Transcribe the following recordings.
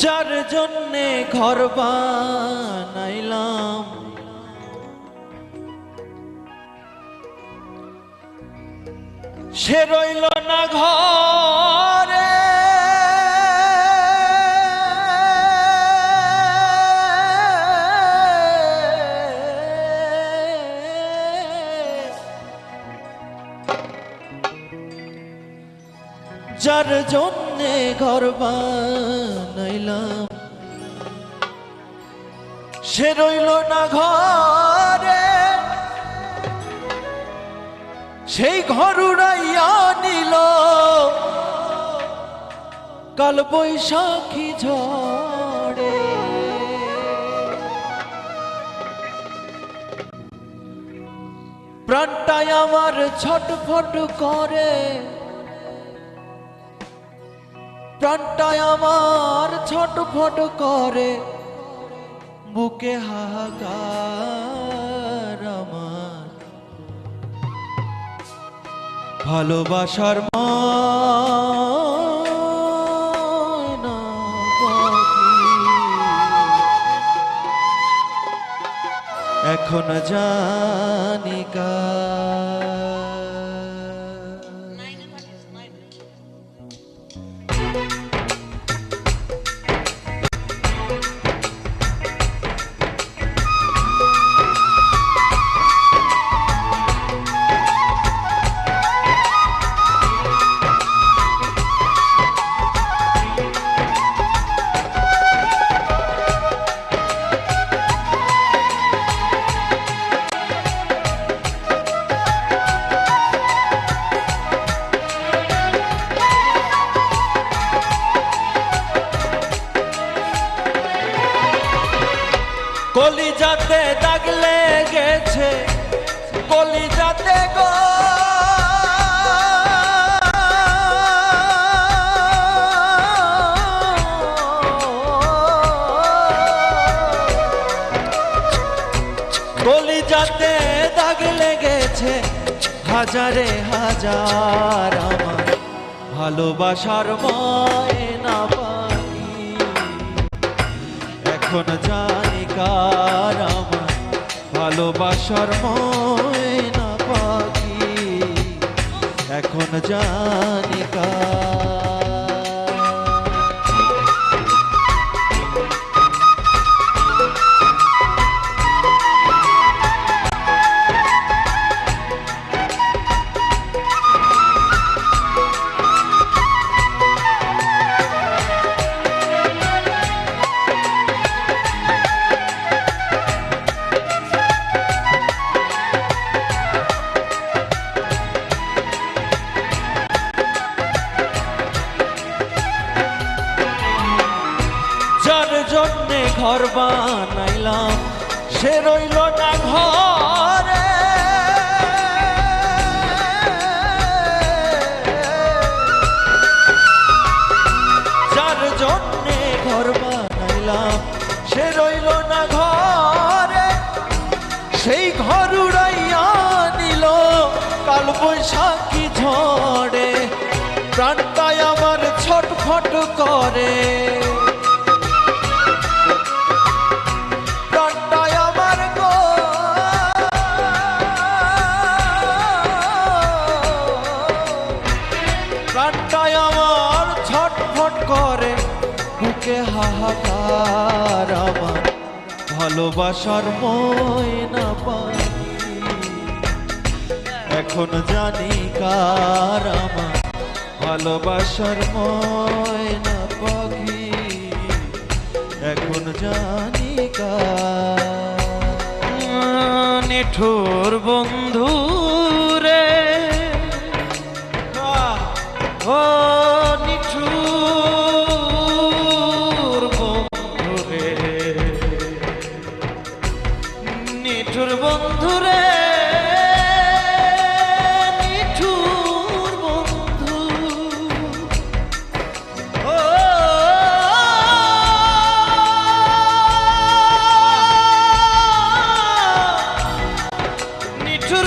যার জন্যে ঘর বানাইলাম সে রইল না ঘরে, যার জন্যে ঘর বানাইলাম সে রইল না ঘরে, সেই ঘর উড়াইয়া নিল কাল বৈশাখী ঝড়ে। প্রাণটাই আমার ছটফট করে, প্রাণটাই আমার ছটফট করে, বুকে হাহাকার আমার ভালোবাসার ময়না পাখি এখন জানি কার। কলিজাতে দাগ লেগেছে, কলিজাতে গো কলিজাতে দাগ লেগেছে, হাজারে হাজার আমার ভালোবাসার ময়না পাখি এখন জানি কার আমার ভালোবাসার ময়না পাখি এখন জানি কার। জন্যে ঘর বানাইলাম সে রইল না ঘরে, যার জন্যে ঘর বানাইলাম সে রইল না ঘরে, সেই ঘর উড়াইয়া নিল কাল বৈশাখী ঝড়ে। প্রাণটাই আমার ছটফট করে, প্রাণটাই আমার ছটফট করে, বুকে হাহাকার আমার ভালোবাসার ময়না পাখি এখন জানি কার আমার ভালোবাসার ময়না পাখি এখন জানি কার। নিঠুর বন্ধু রে ও নিঠুর বন্ধু রে, নিঠুর বন্ধু রে, নিঠুর বন্ধু ও নিঠুর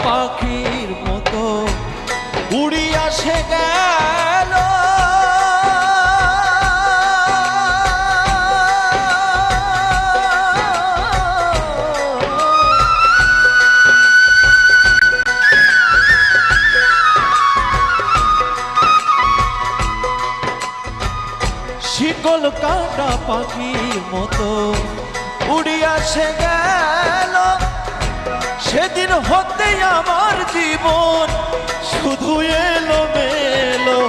পাখির মতো উড়িয়া সে গেল। শিকল কাটা পাখির মতো উড়িয়া সে গেল। সেদিন হতে আমার জীবন শুধু এলো মেলো।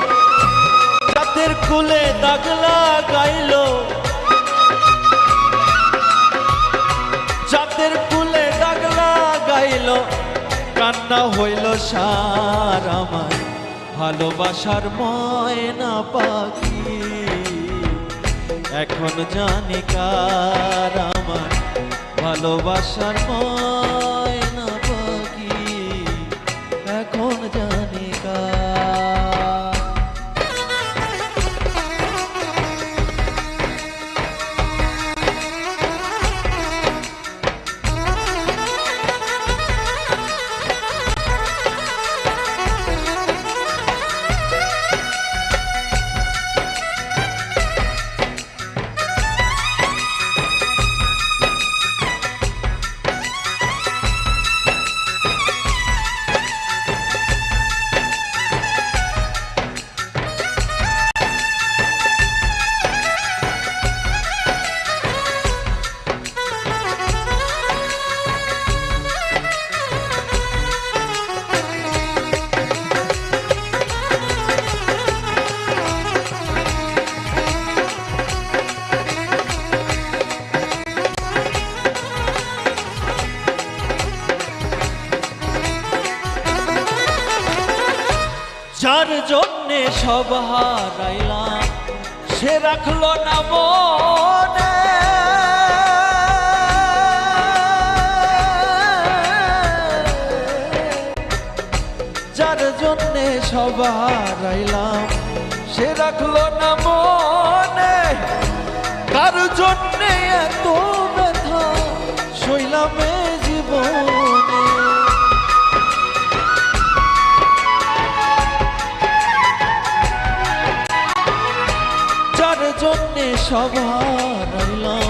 চাঁদের কুলে দাগলা গাইল, চাঁদের কুলে দাগলা গাইল। কান্না হইল সার আমার ভালোবাসার ময়না পাখি। এখন জানি কার আমার ভালোবাসার ময়না পাখি। এখন জানি কার। যার জন্যে সব হারাইলাম সে রাখলো না মনে। যার জন্যে সব হারাইলাম সে রাখলো না মনে। কার জন্যে এত ব্যথা সইলাম এ জীবনে। জন্যে সব হারাইলাম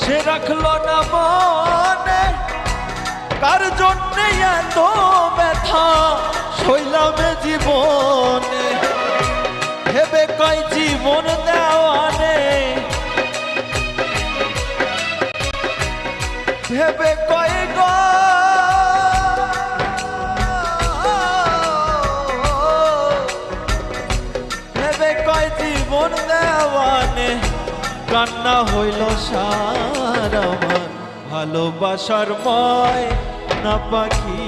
সে রাখলো না মনে। কার জন্যে এত ব্যথা সইলাম জীবনে। ভেবে কয় জীবন দেওয়ানে, ভেবে কয় গো ভেবে কয় জীবন দেওয়ানে। কান্না হইল সার আমার ভালোবাসার ময়না পাখি।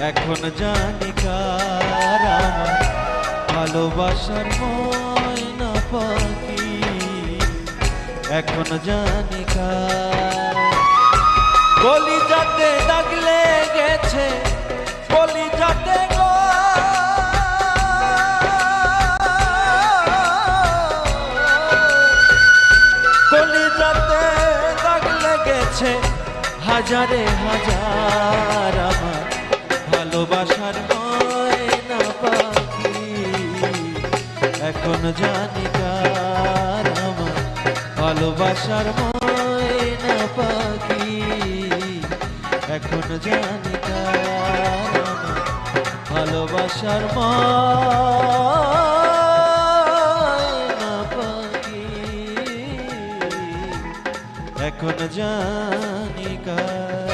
এখন জানি কার আমার ভালোবাসার ময়না পাখি। এখন জানি কার। কলিজাতে দাগ লেগেছে, কলিজাতে গো কলিজাতে দাগ লেগেছে। হাজারে হাজার আমার ভালোবাসার ময়না পাখি। এখন জানি কার আমার ভালোবাসার ময়না পাখি। এখন জানি কার আমার ভালোবাসার ময়না পাখি। এখন জানি কার।